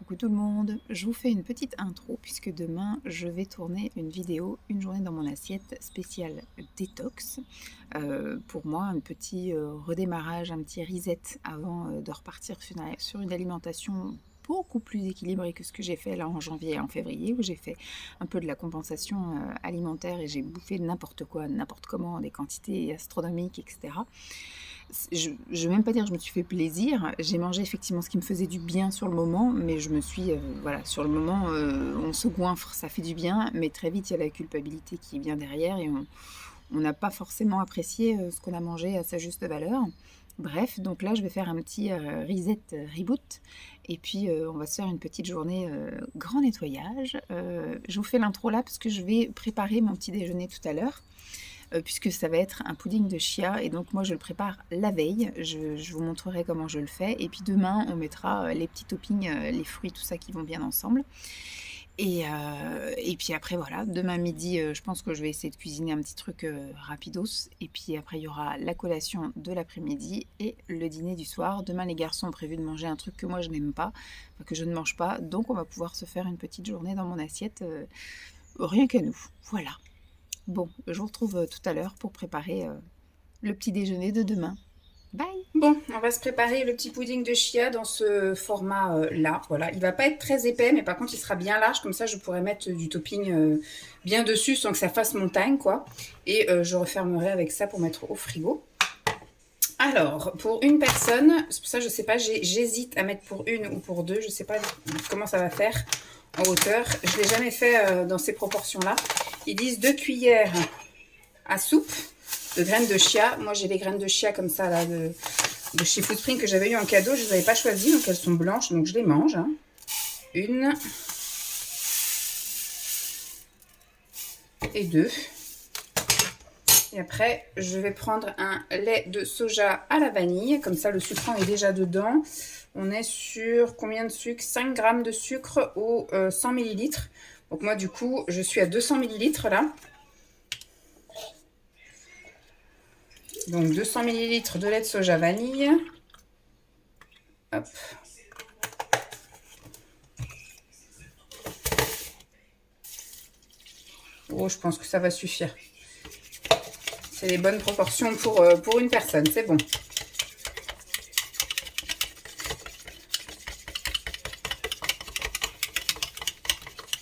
Coucou tout le monde, je vous fais une petite intro puisque demain je vais tourner une vidéo, une journée dans mon assiette spéciale détox. Pour moi, un petit redémarrage, un petit reset avant de repartir sur une alimentation beaucoup plus équilibrée que ce que j'ai fait là en janvier et en février, où j'ai fait un peu de la compensation alimentaire et j'ai bouffé n'importe quoi, n'importe comment, des quantités astronomiques, etc. Je ne vais même pas dire que je me suis fait plaisir. J'ai mangé effectivement ce qui me faisait du bien sur le moment, mais je me suis, voilà, sur le moment, on se goinfre, ça fait du bien, mais très vite, il y a la culpabilité qui vient derrière et on n'a pas forcément apprécié ce qu'on a mangé à sa juste valeur. Bref, donc là, je vais faire un petit reset, reboot, et puis on va se faire une petite journée grand nettoyage. Je vous fais l'intro là parce que je vais préparer mon petit déjeuner tout à l'heure puisque ça va être un pudding de chia et donc moi je le prépare la veille, je vous montrerai comment je le fais et puis demain on mettra les petits toppings, les fruits, tout ça qui vont bien ensemble et puis après voilà, demain midi, je pense que je vais essayer de cuisiner un petit truc rapidos et puis après il y aura la collation de l'après-midi et le dîner du soir. Demain les garçons ont prévu de manger un truc que moi je n'aime pas, enfin, que je ne mange pas, donc on va pouvoir se faire une petite journée dans mon assiette, rien qu'à nous, voilà. Bon, je vous retrouve tout à l'heure pour préparer le petit déjeuner de demain. Bye! Bon, on va se préparer le petit pudding de chia dans ce format-là. Voilà, il va pas être très épais, mais par contre, il sera bien large. Comme ça, je pourrais mettre du topping bien dessus sans que ça fasse montagne, quoi. Et je refermerai avec ça pour mettre au frigo. Alors, pour une personne, c'est pour ça, je sais pas, j'hésite à mettre pour une ou pour deux. Je sais pas comment ça va faire en hauteur. Je l'ai jamais fait dans ces proportions-là. Ils disent 2 cuillères à soupe de graines de chia. Moi, j'ai les graines de chia comme ça, là, de chez Foodspring que j'avais eu en cadeau. Je ne les avais pas choisies, donc elles sont blanches, donc je les mange. Hein. Une et deux. Et après, je vais prendre un lait de soja à la vanille. Comme ça, le sucrant est déjà dedans. On est sur combien de sucre? 5 grammes de sucre au 100 ml. Donc moi, du coup, je suis à 200 ml là. Donc 200 ml de lait de soja vanille. Hop. Oh, je pense que ça va suffire. C'est les bonnes proportions pour une personne, c'est bon.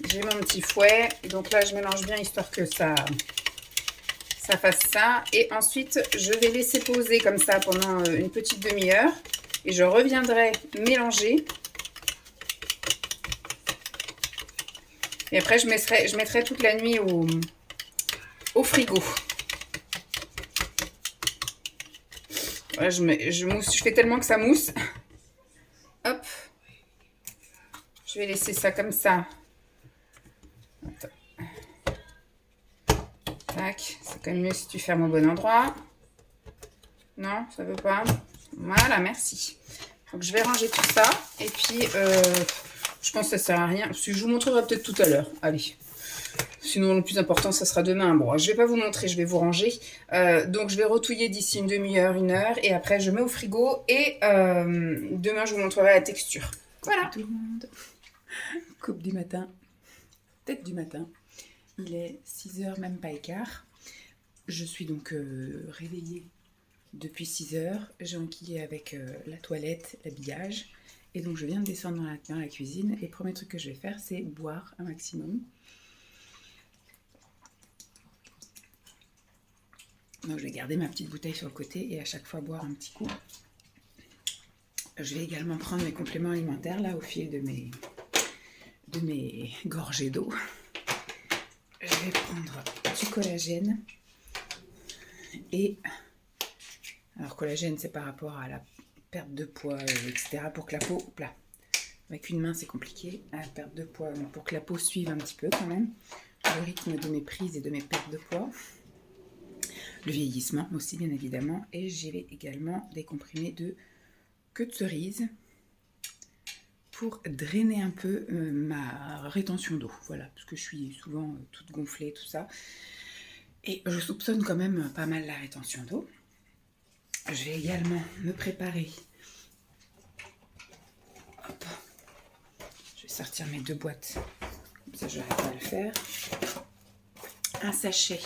J'ai mon petit fouet. Et donc là, je mélange bien histoire que ça fasse ça. Et ensuite, je vais laisser poser comme ça pendant une petite demi-heure. Et je reviendrai mélanger. Et après, je mettrai toute la nuit au frigo. Voilà, je fais tellement que ça mousse. Hop. Je vais laisser ça comme ça. Tac. C'est quand même mieux si tu fermes au bon endroit. Non, ça veut pas. Voilà, merci. Donc, je vais ranger tout ça. Et puis, je pense que ça sert à rien. Je vous montrerai peut-être tout à l'heure. Allez. Sinon, le plus important, ça sera demain. Bon, je ne vais pas vous montrer, je vais vous ranger. Donc, je vais retouiller d'ici une demi-heure, une heure. Et après, je mets au frigo. Et demain, je vous montrerai la texture. Voilà. Tout le monde. Coupe du matin. Tête du matin. Il est 6h, même pas écart. Je suis donc réveillée depuis 6h. J'ai enquillé avec la toilette, l'habillage. Et donc, je viens de descendre dans la cuisine. Et le premier truc que je vais faire, c'est boire un maximum. Donc je vais garder ma petite bouteille sur le côté et à chaque fois boire un petit coup. Je vais également prendre mes compléments alimentaires là au fil de mes gorgées d'eau. Je vais prendre du collagène. Et alors collagène c'est par rapport à la perte de poids, etc. Pour que la peau, là, avec une main c'est compliqué, à la perte de poids, pour que la peau suive un petit peu quand même le rythme de mes prises et de mes pertes de poids. Le vieillissement aussi bien évidemment, et j'y vais également des comprimés de queue de cerise pour drainer un peu ma rétention d'eau, voilà, parce que je suis souvent toute gonflée, tout ça, et je soupçonne quand même pas mal la rétention d'eau. Je vais également me préparer, hop, je sortir mes 2 boîtes. Comme ça, je n'arrive pas à le faire. Un sachet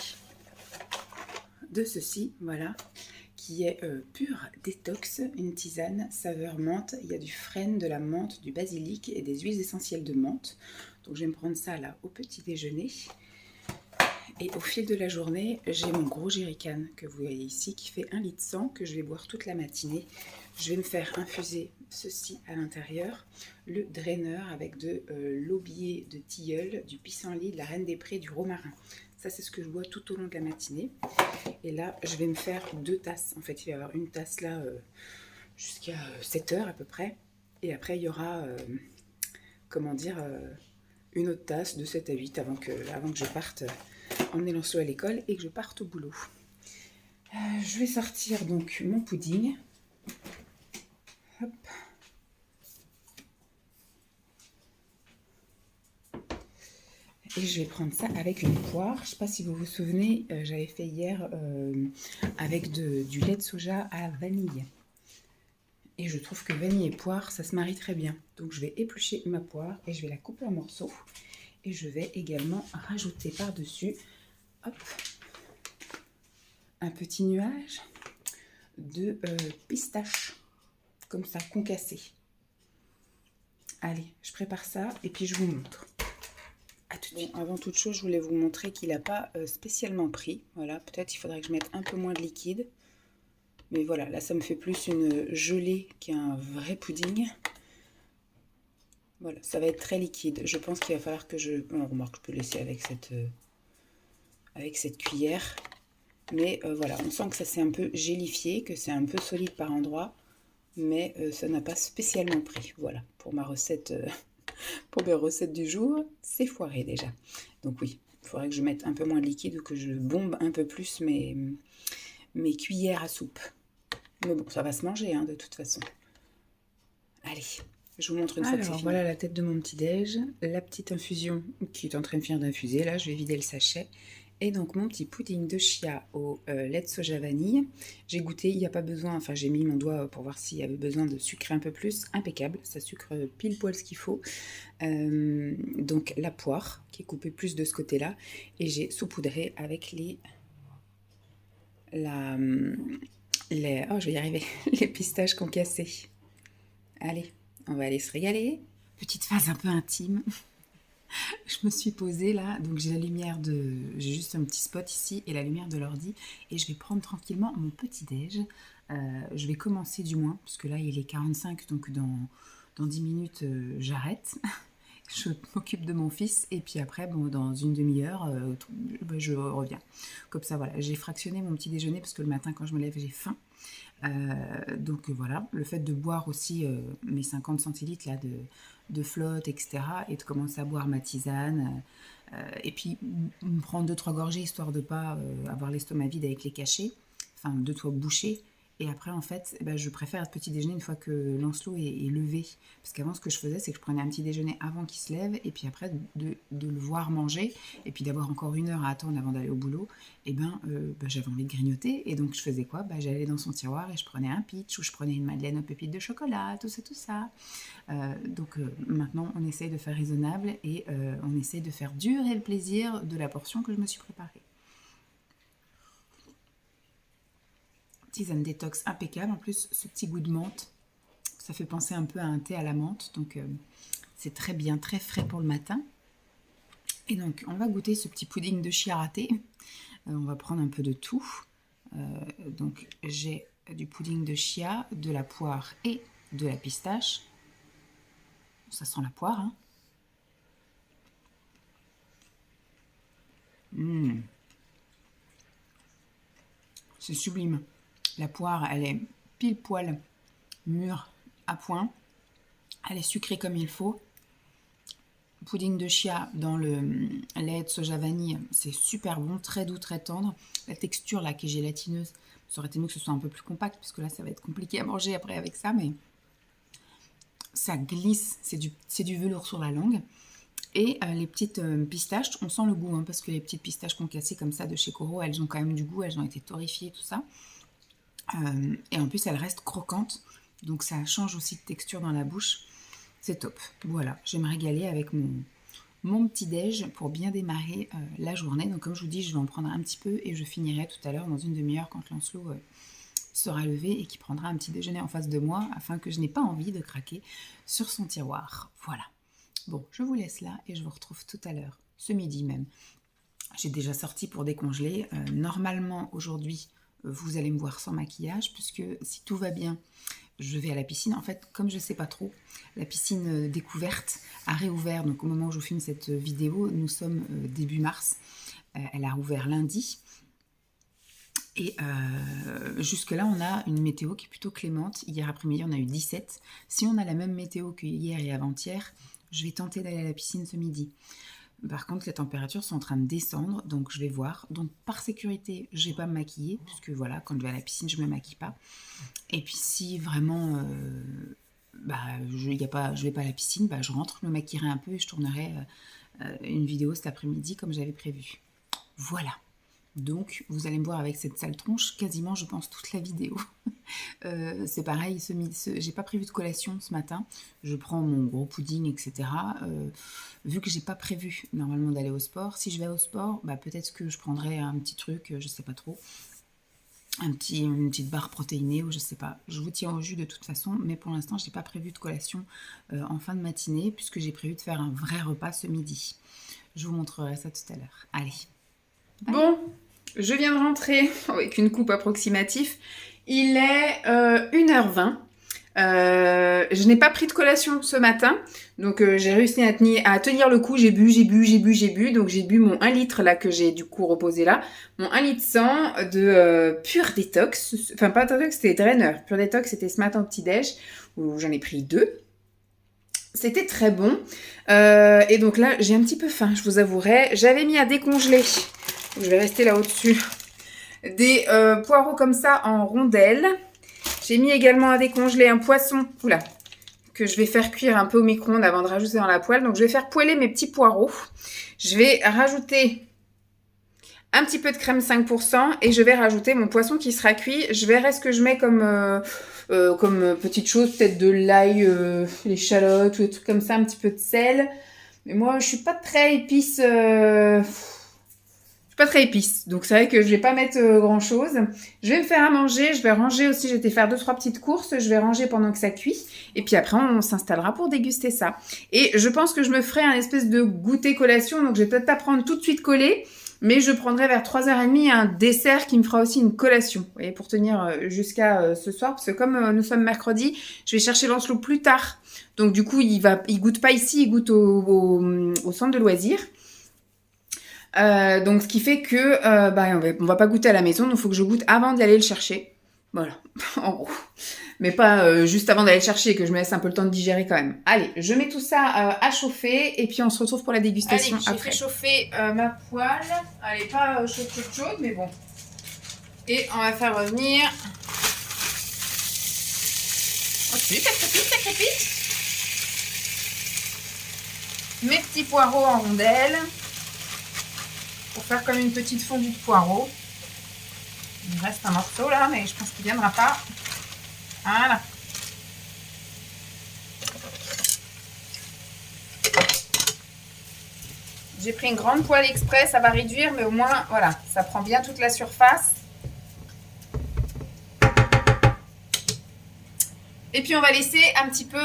de ceci, voilà, qui est pur détox, une tisane saveur menthe. Il y a du frêne, de la menthe, du basilic et des huiles essentielles de menthe. Donc je vais me prendre ça là au petit déjeuner. Et au fil de la journée, j'ai mon gros jerrycan que vous voyez ici qui fait 1,1 litre que je vais boire toute la matinée. Je vais me faire infuser ceci à l'intérieur, le draineur avec de l'aubier de tilleul, du pissenlit, de la reine des prés, du romarin. Ça, c'est ce que je bois tout au long de la matinée. Et là, je vais me faire 2 tasses. En fait, il va y avoir une tasse là jusqu'à 7 heures à peu près. Et après, il y aura, une autre tasse de 7 à 8 avant que je parte emmener Lancelot à l'école et que je parte au boulot. Je vais sortir donc mon pudding. Hop. Et je vais prendre ça avec une poire. Je ne sais pas si vous vous souvenez, j'avais fait hier avec du lait de soja à vanille. Et je trouve que vanille et poire, ça se marie très bien. Donc je vais éplucher ma poire et je vais la couper en morceaux. Et je vais également rajouter par-dessus, hop, un petit nuage de pistaches, comme ça, concassées. Allez, je prépare ça et puis je vous montre. À tout de suite. Bon, avant toute chose, je voulais vous montrer qu'il n'a pas spécialement pris. Voilà, peut-être il faudrait que je mette un peu moins de liquide. Mais voilà, là ça me fait plus une gelée qu'un vrai pudding. Voilà, ça va être très liquide. Je pense qu'il va falloir que je... Bon, remarque, je peux laisser avec cette cuillère. Mais voilà, on sent que ça s'est un peu gélifié, que c'est un peu solide par endroits. Mais ça n'a pas spécialement pris. Voilà, pour ma recette, pour mes recettes du jour, c'est foiré déjà. Donc oui, il faudrait que je mette un peu moins de liquide ou que je bombe un peu plus mes cuillères à soupe. Mais bon, ça va se manger hein, de toute façon. Allez, je vous montre une fois que c'est fini. Voilà la tête de mon petit-déj, la petite infusion qui est en train de finir d'infuser. Là, je vais vider le sachet. Et donc, mon petit pudding de chia au lait de soja vanille. J'ai goûté, il n'y a pas besoin, enfin j'ai mis mon doigt pour voir s'il y avait besoin de sucrer un peu plus. Impeccable, ça sucre pile poil ce qu'il faut. Donc, la poire qui est coupée plus de ce côté-là. Et j'ai saupoudré avec oh, je vais y arriver, les pistaches concassées. Allez, on va aller se régaler. Petite phase un peu intime. Je me suis posée là, donc j'ai j'ai juste un petit spot ici et la lumière de l'ordi et je vais prendre tranquillement mon petit déj. Je vais commencer du moins, parce que là il est 45, donc dans 10 minutes j'arrête. Je m'occupe de mon fils et puis après, bon, dans une demi-heure, je reviens. Comme ça, voilà, j'ai fractionné mon petit déjeuner parce que le matin quand je me lève, j'ai faim. Donc voilà, le fait de boire aussi mes 50 centilitres là, de flotte, etc. et de commencer à boire ma tisane et puis me prendre 2-3 gorgées histoire de ne pas avoir l'estomac vide avec les cachets, enfin 2-3 bouchées. Et après, en fait, je préfère être petit déjeuner une fois que Lancelot est levé. Parce qu'avant, ce que je faisais, c'est que je prenais un petit déjeuner avant qu'il se lève. Et puis après, de le voir manger. Et puis d'avoir encore 1 heure à attendre avant d'aller au boulot. Et j'avais envie de grignoter. Et donc, je faisais quoi ? J'allais dans son tiroir et je prenais un peach ou je prenais une madeleine aux pépites de chocolat, tout ça. Donc, maintenant, on essaye de faire raisonnable et on essaye de faire durer le plaisir de la portion que je me suis préparée. Tisane détox impeccable, en plus ce petit goût de menthe, ça fait penser un peu à un thé à la menthe, donc c'est très bien, très frais pour le matin. Et donc on va goûter ce petit pudding de chia raté, on va prendre un peu de tout, donc j'ai du pudding de chia, de la poire et de la pistache, ça sent la poire, hein. C'est sublime. La poire, elle est pile poil mûre à point. Elle est sucrée comme il faut. Pudding de chia dans le lait de soja vanille, c'est super bon, très doux, très tendre. La texture là qui est gélatineuse, ça aurait été mieux que ce soit un peu plus compact, parce que là ça va être compliqué à manger après avec ça, mais ça glisse, c'est du velours sur la langue. Et les petites pistaches, on sent le goût, hein, parce que les petites pistaches concassées comme ça de chez Coro, elles ont quand même du goût, elles ont été torréfiées, tout ça. Et en plus, elles restent croquantes, donc ça change aussi de texture dans la bouche. c'est top. Voilà, je vais me régaler avec mon petit déj pour bien démarrer la journée. Donc comme je vous dis, je vais en prendre un petit peu et je finirai tout à l'heure dans une demi-heure quand Lancelot sera levé et qui prendra un petit déjeuner en face de moi afin que je n'ai pas envie de craquer sur son tiroir. Voilà. Bon, je vous laisse là et je vous retrouve tout à l'heure, ce midi même. J'ai déjà sorti pour décongeler. Normalement, aujourd'hui, vous allez me voir sans maquillage puisque si tout va bien, je vais à la piscine. En fait, comme je ne sais pas trop, la piscine découverte a réouvert. Donc au moment où je filme cette vidéo, nous sommes début mars. Elle a rouvert lundi. Et jusque-là, on a une météo qui est plutôt clémente. Hier après-midi, on a eu 17. Si on a la même météo que hier et avant-hier, je vais tenter d'aller à la piscine ce midi. Par contre, les températures sont en train de descendre, donc je vais voir. Donc par sécurité, je ne vais pas me maquiller, puisque voilà, quand je vais à la piscine, je ne me maquille pas. Et puis si vraiment je ne vais pas à la piscine, je rentre, je me maquillerai un peu et je tournerai une vidéo cet après-midi comme j'avais prévu. Voilà. Donc, vous allez me voir avec cette sale tronche quasiment, je pense, toute la vidéo. C'est pareil, j'ai pas prévu de collation ce matin. Je prends mon gros pudding, etc. Vu que j'ai pas prévu normalement d'aller au sport, si je vais au sport, peut-être que je prendrai un petit truc, je sais pas trop, une petite barre protéinée ou je sais pas. Je vous tiens au jus de toute façon, mais pour l'instant, j'ai pas prévu de collation en fin de matinée puisque j'ai prévu de faire un vrai repas ce midi. Je vous montrerai ça tout à l'heure. Allez. Bye. Bon, je viens de rentrer avec une coupe approximative. Il est 1h20. Je n'ai pas pris de collation ce matin. Donc j'ai réussi à tenir le coup. J'ai bu. Donc j'ai bu mon 1 litre là que j'ai du coup reposé là. Mon 1 litre 100 de Pure Détox. Enfin pas Détox, c'était Drainer. Pure Détox, c'était ce matin au petit-déj où j'en ai pris 2. C'était très bon. Et donc là, j'ai un petit peu faim, je vous avouerai. J'avais mis à décongeler. Je vais rester là au-dessus. Des poireaux comme ça en rondelles. J'ai mis également à décongeler un poisson. Oula, que je vais faire cuire un peu au micro-ondes avant de rajouter dans la poêle. Donc je vais faire poêler mes petits poireaux. Je vais rajouter un petit peu de crème 5% et je vais rajouter mon poisson qui sera cuit. Je verrai ce que je mets comme petite chose, peut-être de l'ail, l'échalote ou des trucs comme ça, un petit peu de sel. Mais moi, je suis pas très épice. Donc c'est vrai que je vais pas mettre grand chose. Je vais me faire à manger, je vais ranger aussi, j'ai été faire 2-3 petites courses, je vais ranger pendant que ça cuit et puis après on s'installera pour déguster ça. Et je pense que je me ferai un espèce de goûter collation, donc je vais peut-être pas prendre tout de suite collé, mais je prendrai vers 3h30 un dessert qui me fera aussi une collation, vous voyez, pour tenir jusqu'à ce soir, parce que comme nous sommes mercredi, je vais chercher Lancelot plus tard. Donc du coup, il goûte pas ici, il goûte au centre de loisirs. Donc ce qui fait que on va pas goûter à la maison, donc il faut que je goûte avant d'y aller le chercher. Voilà, en gros. Mais pas juste avant d'aller le chercher et que je me laisse un peu le temps de digérer quand même. Allez, je mets tout ça à chauffer et puis on se retrouve pour la dégustation. Allez, j'ai fait chauffer ma poêle. Elle est pas chaude, mais bon. Et on va faire revenir. Ok, ça crépite. Mes petits poireaux en rondelles. Pour faire comme une petite fondue de poireaux. Il me reste un morceau là, mais je pense qu'il ne viendra pas. Voilà. J'ai pris une grande poêle express, ça va réduire, mais au moins, voilà, ça prend bien toute la surface. Et puis on va laisser un petit peu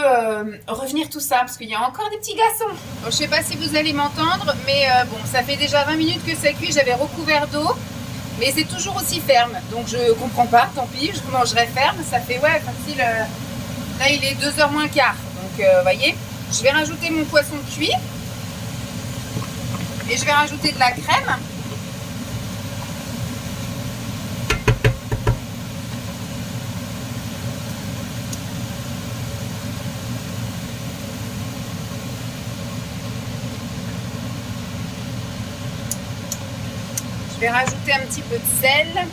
revenir tout ça, parce qu'il y a encore des petits glaçons. Bon, je ne sais pas si vous allez m'entendre, mais bon, ça fait déjà 20 minutes que ça cuit, j'avais recouvert d'eau, mais c'est toujours aussi ferme. Donc je comprends pas, tant pis, je mangerai ferme. Ça fait, ouais, facile. Là, il est 2h moins quart. Donc, vous voyez, je vais rajouter mon poisson cuit. Et je vais rajouter de la crème. Je vais rajouter un petit peu de sel.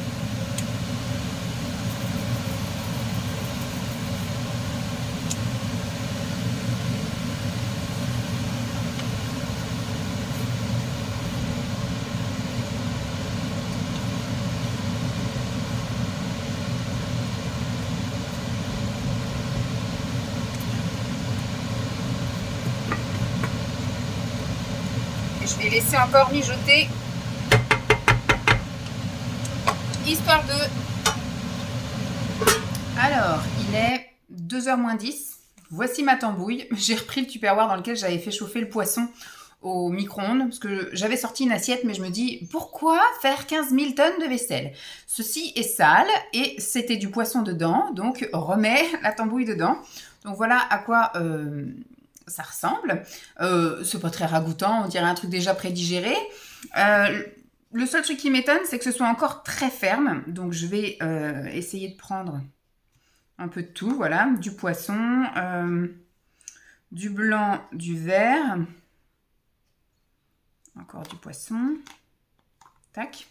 je vais laisser encore mijoter, histoire de... Alors, il est 2h moins 10. Voici ma tambouille. J'ai repris le tupperware dans lequel j'avais fait chauffer le poisson au micro-ondes, parce que j'avais sorti une assiette, mais je me dis, pourquoi faire 15 000 tonnes de vaisselle? Ceci est sale, et c'était du poisson dedans, donc remets la tambouille dedans. Donc voilà à quoi ça ressemble. C'est pas très ragoûtant, on dirait un truc déjà prédigéré. Le seul truc qui m'étonne, c'est que ce soit encore très ferme, donc je vais essayer de prendre un peu de tout, voilà, du poisson, du blanc, du vert... Encore du poisson. Tac.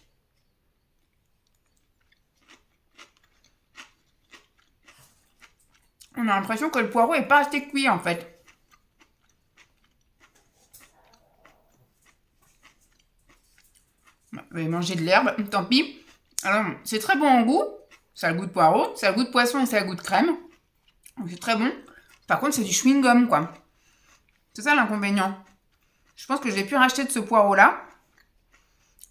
On a l'impression que le poireau n'est pas assez cuit en fait. Je vais manger de l'herbe, tant pis. Alors, c'est très bon en goût. Ça a le goût de poireau, ça a le goût de poisson et ça a le goût de crème. C'est très bon. Par contre, c'est du chewing-gum, quoi. C'est ça l'inconvénient. Je pense que je vais plus racheter de ce poireau-là.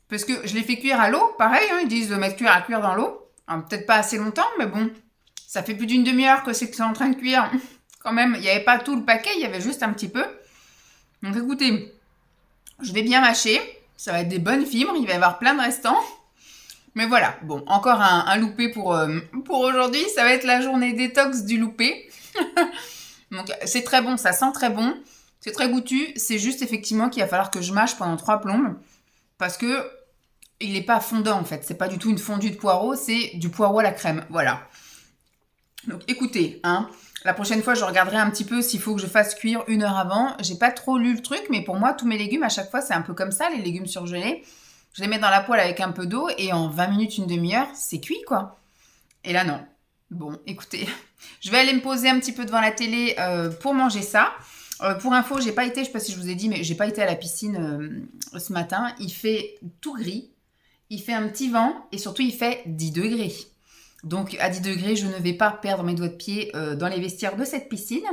Parce que je l'ai fait cuire à l'eau. Pareil, hein, ils disent de mettre cuire à cuire dans l'eau. Peut-être pas assez longtemps, mais bon. Ça fait plus d'une demi-heure que c'est en train de cuire. Quand même, il n'y avait pas tout le paquet, il y avait juste un petit peu. Donc écoutez, je vais bien mâcher. Ça va être des bonnes fibres, il va y avoir plein de restants. Mais voilà, bon, encore un loupé pour aujourd'hui. Ça va être la journée détox du loupé. Donc c'est très bon, ça sent très bon. C'est très goûtu. C'est juste effectivement qu'il va falloir que je mâche pendant 3 plombes. Parce que il n'est pas fondant en fait. C'est pas du tout une fondue de poireau, c'est du poireau à la crème. Voilà. Donc écoutez, hein, la prochaine fois je regarderai un petit peu s'il faut que je fasse cuire 1 heure avant. J'ai pas trop lu le truc, mais pour moi tous mes légumes à chaque fois c'est un peu comme ça, les légumes surgelés. Je les mets dans la poêle avec un peu d'eau et en 20 minutes, une demi-heure, c'est cuit quoi. Et là non. Bon, écoutez, je vais aller me poser un petit peu devant la télé pour manger ça. Pour info, j'ai pas été, je sais pas si je vous ai dit, mais j'ai pas été à la piscine ce matin. Il fait tout gris, il fait un petit vent et surtout il fait 10 degrés. Donc à 10 degrés, je ne vais pas perdre mes doigts de pied dans les vestiaires de cette piscine.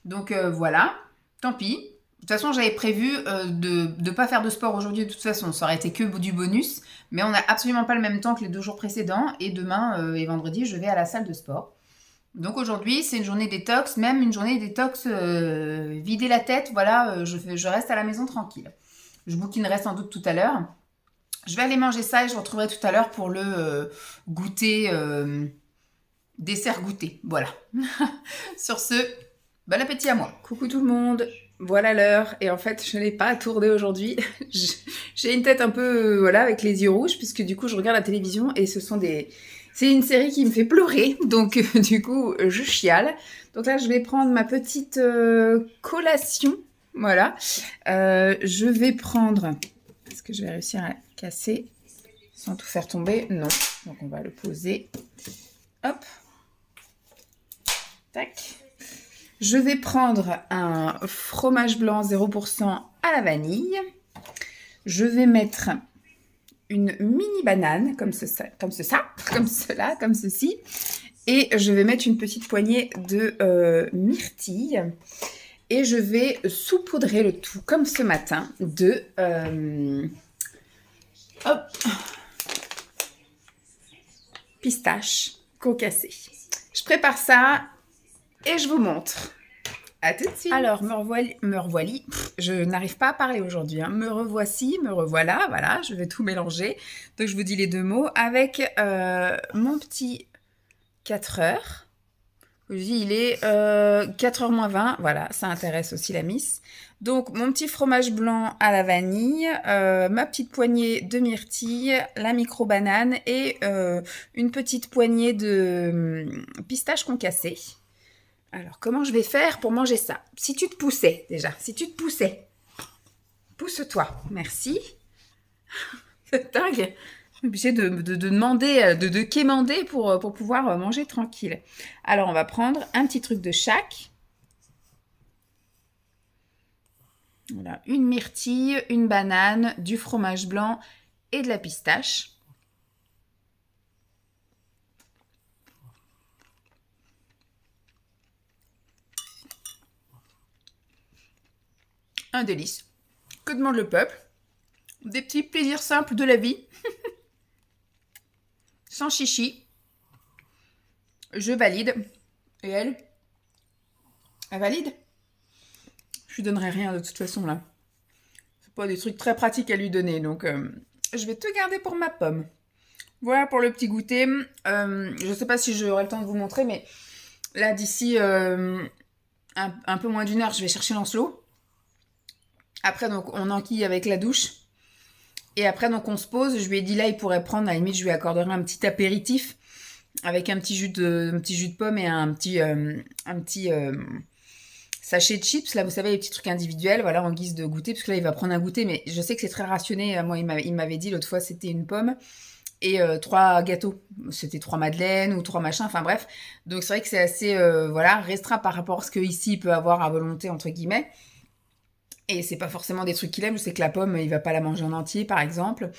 Donc voilà, tant pis. De toute façon, j'avais prévu de ne pas faire de sport aujourd'hui de toute façon. Ça aurait été que du bonus. Mais on n'a absolument pas le même temps que les 2 jours précédents. Et demain et vendredi, je vais à la salle de sport. Donc aujourd'hui, c'est une journée détox, même une journée détox vider la tête. Voilà, je reste à la maison tranquille. Je bouquinerai sans doute tout à l'heure. Je vais aller manger ça et je vous retrouverai tout à l'heure pour le goûter, dessert goûter. Voilà. Sur ce, bon appétit à moi. Coucou tout le monde, voilà l'heure. Et en fait, je n'ai pas tourné aujourd'hui. J'ai une tête un peu, voilà, avec les yeux rouges, puisque du coup, je regarde la télévision et c'est une série qui me fait pleurer. Donc, du coup, je chiale. Donc là, je vais prendre ma petite collation. Voilà. Je vais prendre... Est-ce que je vais réussir à casser sans tout faire tomber? Non. Donc, on va le poser. Hop. Tac. Je vais prendre un fromage blanc 0% à la vanille. Je vais mettre une mini banane, comme cela, comme ceci. Et je vais mettre une petite poignée de myrtille. Et je vais saupoudrer le tout, comme ce matin, de... pistache concassée. Je prépare ça et je vous montre. À tout de suite. Alors, me revoilà. Je n'arrive pas à parler aujourd'hui. Hein. Me revoici, me revoilà. Voilà, je vais tout mélanger. Donc, je vous dis les 2 mots avec mon petit 4 heures. Je vous dis, il est 4h moins 20. Voilà, ça intéresse aussi la miss. Donc, mon petit fromage blanc à la vanille, ma petite poignée de myrtille, la micro-banane et une petite poignée de pistache concassée. Alors, comment je vais faire pour manger ça? Si tu te poussais, déjà. Si tu te poussais. Pousse-toi. Merci. C'est dingue. Je suis obligée de demander, de quémander pour pouvoir manger tranquille. Alors, on va prendre un petit truc de chaque. Voilà, une myrtille, une banane, du fromage blanc et de la pistache. Un délice. Que demande le peuple? Des petits plaisirs simples de la vie. Sans chichi. Je valide. Et elle valide. Je lui donnerai rien de toute façon là. C'est pas des trucs très pratiques à lui donner. Donc je vais tout garder pour ma pomme. Voilà pour le petit goûter. Je sais pas si j'aurai le temps de vous montrer, mais là d'ici un peu moins d'une heure, je vais chercher Lancelot. Après donc on enquille avec la douche. Et après donc on se pose. Je lui ai dit là il pourrait prendre, à la limite je lui accorderai un petit apéritif avec un petit jus de pomme et un petit sachet de chips, là vous savez les petits trucs individuels, voilà, en guise de goûter, parce que là il va prendre un goûter, mais je sais que c'est très rationné. Moi il m'avait dit l'autre fois c'était une pomme et 3 gâteaux, c'était 3 madeleines ou 3 machins, enfin bref, donc c'est vrai que c'est assez voilà, restreint par rapport à ce qu'ici il peut avoir à volonté entre guillemets, et c'est pas forcément des trucs qu'il aime. Je sais que la pomme il va pas la manger en entier par exemple.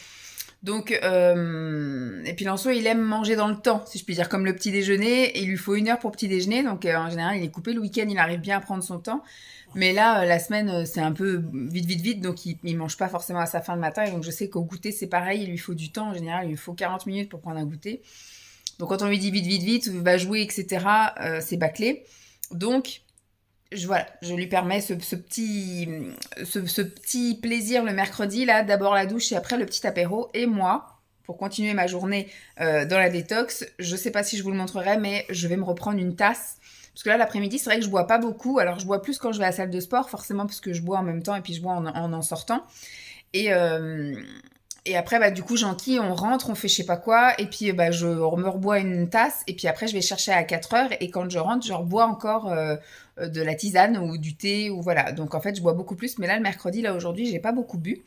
Donc, et puis Lancelot, il aime manger dans le temps, si je puis dire, comme le petit déjeuner. Et il lui faut 1 heure pour petit déjeuner, donc en général, il est coupé. Le week-end, il arrive bien à prendre son temps. Mais là, la semaine, c'est un peu vite, donc il mange pas forcément à sa faim le matin. Et donc je sais qu'au goûter, c'est pareil, il lui faut du temps. En général, il lui faut 40 minutes pour prendre un goûter. Donc quand on lui dit vite, va jouer, etc., c'est bâclé. Donc, voilà, je lui permets ce petit plaisir le mercredi, là, d'abord la douche et après le petit apéro. Et moi, pour continuer ma journée dans la détox, je sais pas si je vous le montrerai, mais je vais me reprendre une tasse. Parce que là, l'après-midi, c'est vrai que je bois pas beaucoup. Alors, je bois plus quand je vais à la salle de sport, forcément, parce que je bois en même temps et puis je bois en sortant. Et après, bah, du coup, j'enquille, on rentre, on fait je sais pas quoi, et puis bah, je me rebois une tasse, et puis après, je vais chercher à 4 heures, et quand je rentre, je rebois encore de la tisane ou du thé, ou voilà. Donc en fait, je bois beaucoup plus, mais là, le mercredi, là, aujourd'hui, j'ai pas beaucoup bu.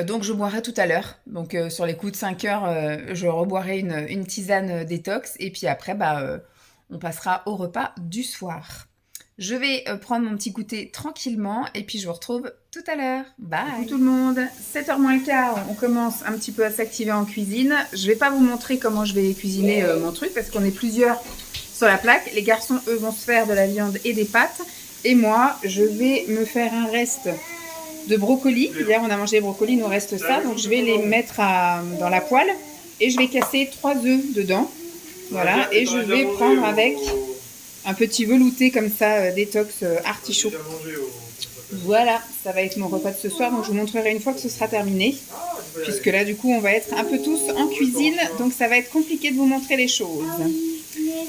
Donc je boirai tout à l'heure. Donc sur les coups de 5 heures, je reboirai une tisane détox, et puis après, bah, on passera au repas du soir. Je vais prendre mon petit goûter tranquillement et puis je vous retrouve tout à l'heure. Bye. Coucou tout le monde, 7h moins le quart, on commence un petit peu à s'activer en cuisine. Je vais pas vous montrer comment je vais cuisiner mon truc parce qu'on est plusieurs sur la plaque. Les garçons, eux, vont se faire de la viande et des pâtes. Et moi, je vais me faire un reste de brocolis. Hier, on a mangé les brocolis, il nous reste ça. Donc je vais les mettre dans la poêle et je vais casser 3 œufs dedans. Voilà, et je vais prendre avec un petit velouté comme ça, détox artichaut. Voilà, ça va être mon repas de ce soir, donc je vous montrerai une fois que ce sera terminé. Puisque là, du coup, on va être un peu tous en cuisine, donc ça va être compliqué de vous montrer les choses.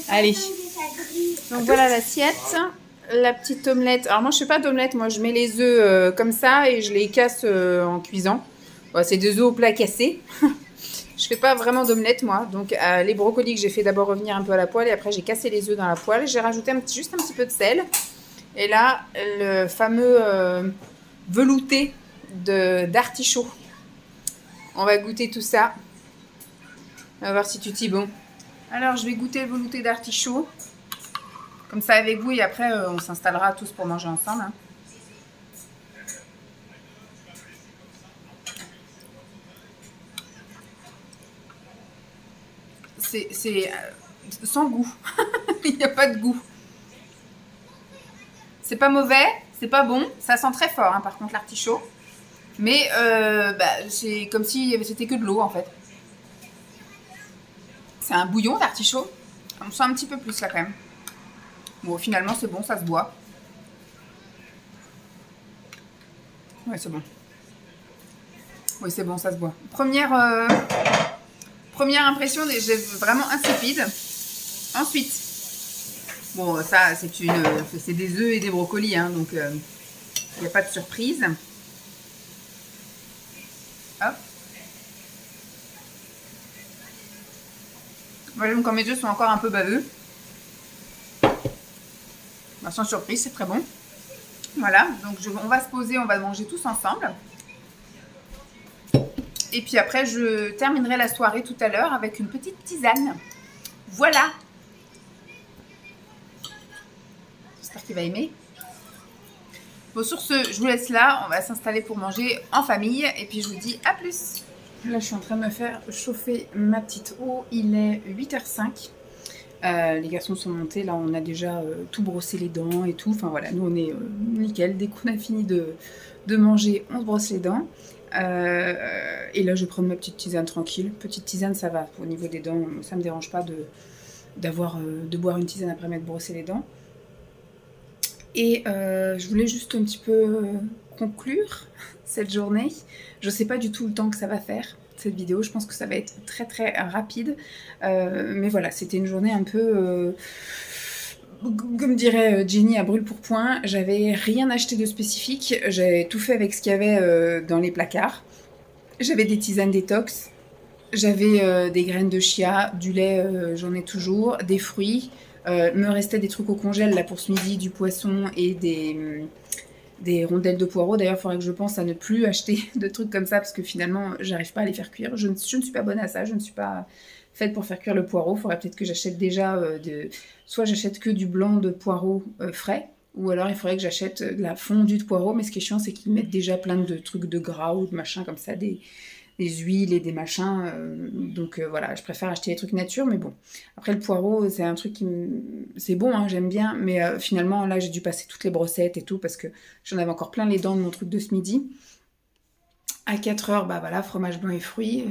Allez. Donc voilà l'assiette, la petite omelette. Alors moi, je fais pas d'omelette, moi je mets les œufs comme ça et je les casse en cuisant. Bon, c'est des œufs au plat cassés. Je fais pas vraiment d'omelette moi, donc les brocolis que j'ai fait d'abord revenir un peu à la poêle et après j'ai cassé les œufs dans la poêle. J'ai rajouté juste un petit peu de sel et là le fameux velouté d'artichaut. On va goûter tout ça. On va voir si tu t'y bon. Alors je vais goûter le velouté d'artichaut comme ça avec vous et après on s'installera tous pour manger ensemble. Hein. C'est sans goût. Il n'y a pas de goût. C'est pas mauvais, c'est pas bon. Ça sent très fort, hein, par contre, l'artichaut. Mais bah, c'est comme si c'était que de l'eau, en fait. C'est un bouillon d'artichaut. On sent un petit peu plus, là, quand même. Bon, finalement, c'est bon, ça se boit. Ouais, c'est bon. Oui, c'est bon, ça se boit. Première impression, j'ai vraiment insipide. Ensuite, bon, ça, c'est des œufs et des brocolis, hein, donc il n'y a pas de surprise. Hop. Voilà, donc quand mes œufs sont encore un peu baveux. Bah, sans surprise, c'est très bon. Voilà, donc on va se poser, on va manger tous ensemble. Et puis après, je terminerai la soirée tout à l'heure avec une petite tisane. Voilà. J'espère qu'il va aimer. Bon, sur ce, je vous laisse là. On va s'installer pour manger en famille. Et puis, je vous dis à plus. Là, je suis en train de me faire chauffer ma petite eau. Il est 8h05. Les garçons sont montés. Là, on a déjà tout brossé les dents et tout. Enfin, voilà, nous, on est nickel. Dès qu'on a fini de manger, on se brosse les dents. Et là, je vais prendre ma petite tisane tranquille. Petite tisane, ça va. Au niveau des dents, ça me dérange pas de boire une tisane après m'être brossé les dents. Et je voulais juste un petit peu conclure cette journée. Je sais pas du tout le temps que ça va faire, cette vidéo. Je pense que ça va être très très rapide. Mais voilà, c'était une journée un peu... comme dirait Jenny à brûle-pourpoint, j'avais rien acheté de spécifique. J'avais tout fait avec ce qu'il y avait dans les placards. J'avais des tisanes détox. J'avais des graines de chia, du lait, j'en ai toujours, des fruits. Me restait des trucs au congèle là pour ce midi, du poisson et des rondelles de poireaux. D'ailleurs, il faudrait que je pense à ne plus acheter de trucs comme ça parce que finalement, j'arrive pas à les faire cuire. Je ne suis pas bonne à ça, je ne suis pas faite pour faire cuire le poireau. Il faudrait peut-être que j'achète déjà soit j'achète que du blanc de poireau frais, ou alors il faudrait que j'achète de la fondue de poireau. Mais ce qui est chiant, c'est qu'ils mettent déjà plein de trucs de gras ou de machin comme ça, des huiles et des machins. Donc voilà, je préfère acheter des trucs nature, mais bon. Après, le poireau, c'est un truc c'est bon, hein, j'aime bien, mais finalement, là, j'ai dû passer toutes les brossettes et tout, parce que j'en avais encore plein les dents de mon truc de ce midi. À 4 heures, bah voilà, fromage blanc et fruits.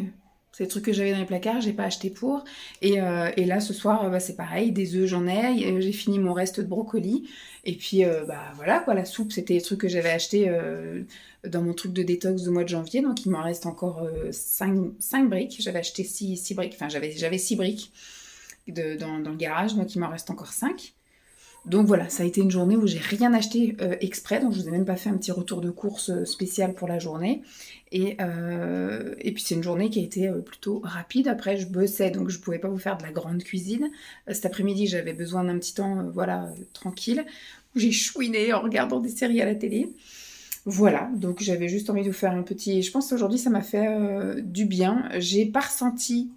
C'est des trucs que j'avais dans les placards, j'ai pas acheté pour. Et là, ce soir, bah, c'est pareil, des œufs, j'en ai. J'ai fini mon reste de brocoli. Et puis, bah voilà, quoi, la soupe, c'était des trucs que j'avais achetés dans mon truc de détox du mois de janvier. Donc, il m'en reste encore 5 briques. J'avais acheté 6 briques. Enfin, j'avais 6 briques dans le garage. Donc, il m'en reste encore 5. Donc voilà, ça a été une journée où j'ai rien acheté exprès, donc je vous ai même pas fait un petit retour de course spécial pour la journée. Et puis c'est une journée qui a été plutôt rapide. Après, je bossais, donc je pouvais pas vous faire de la grande cuisine. Cet après-midi, j'avais besoin d'un petit temps, voilà, tranquille, où j'ai chouiné en regardant des séries à la télé. Voilà, donc j'avais juste envie de vous faire un petit... Je pense qu'aujourd'hui, ça m'a fait du bien. J'ai pas ressenti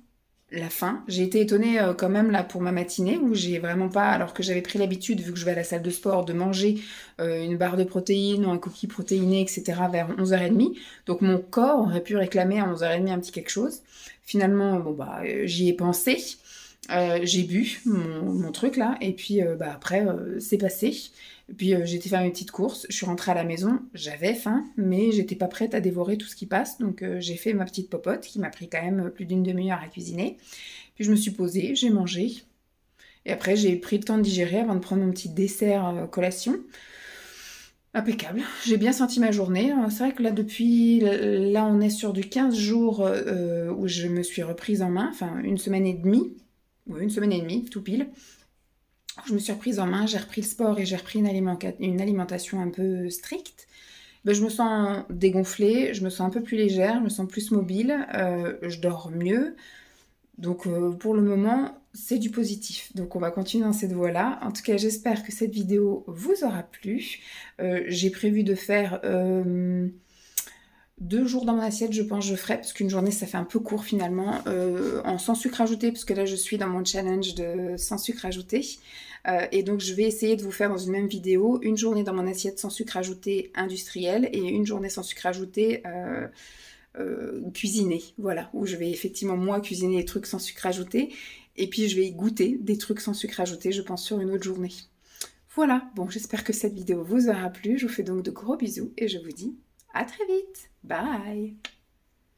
la faim. J'ai été étonnée quand même là pour ma matinée où j'ai vraiment pas, alors que j'avais pris l'habitude, vu que je vais à la salle de sport, de manger une barre de protéines ou un cookie protéiné, etc. vers 11h30. Donc mon corps aurait pu réclamer à 11h30 un petit quelque chose. Finalement, bon bah j'y ai pensé. J'ai bu mon truc là, et puis bah, après, c'est passé. Et puis j'ai été faire mes petites courses, je suis rentrée à la maison, j'avais faim, mais j'étais pas prête à dévorer tout ce qui passe, donc j'ai fait ma petite popote qui m'a pris quand même plus d'une demi-heure à cuisiner. Puis je me suis posée, j'ai mangé, et après j'ai pris le temps de digérer avant de prendre mon petit dessert collation. Impeccable, j'ai bien senti ma journée. C'est vrai que là, là on est sur du 15 jours où je me suis reprise en main, enfin une semaine et demie. Oui, une semaine et demie, tout pile. Je me suis reprise en main, j'ai repris le sport et j'ai repris une alimentation un peu stricte. Ben, je me sens dégonflée, je me sens un peu plus légère, je me sens plus mobile, je dors mieux. Donc pour le moment, c'est du positif. Donc on va continuer dans cette voie-là. En tout cas, j'espère que cette vidéo vous aura plu. J'ai prévu de faire 2 jours dans mon assiette, je pense que je ferai, parce qu'une journée, ça fait un peu court finalement, en sans sucre ajouté, parce que là, je suis dans mon challenge de sans sucre ajouté. Et donc, je vais essayer de vous faire dans une même vidéo une journée dans mon assiette sans sucre ajouté industriel et une journée sans sucre ajouté cuisiné. Voilà, où je vais effectivement, moi, cuisiner des trucs sans sucre ajouté. Et puis, je vais y goûter des trucs sans sucre ajouté, je pense, sur une autre journée. Voilà, bon, j'espère que cette vidéo vous aura plu. Je vous fais donc de gros bisous et je vous dis à très vite. Bye!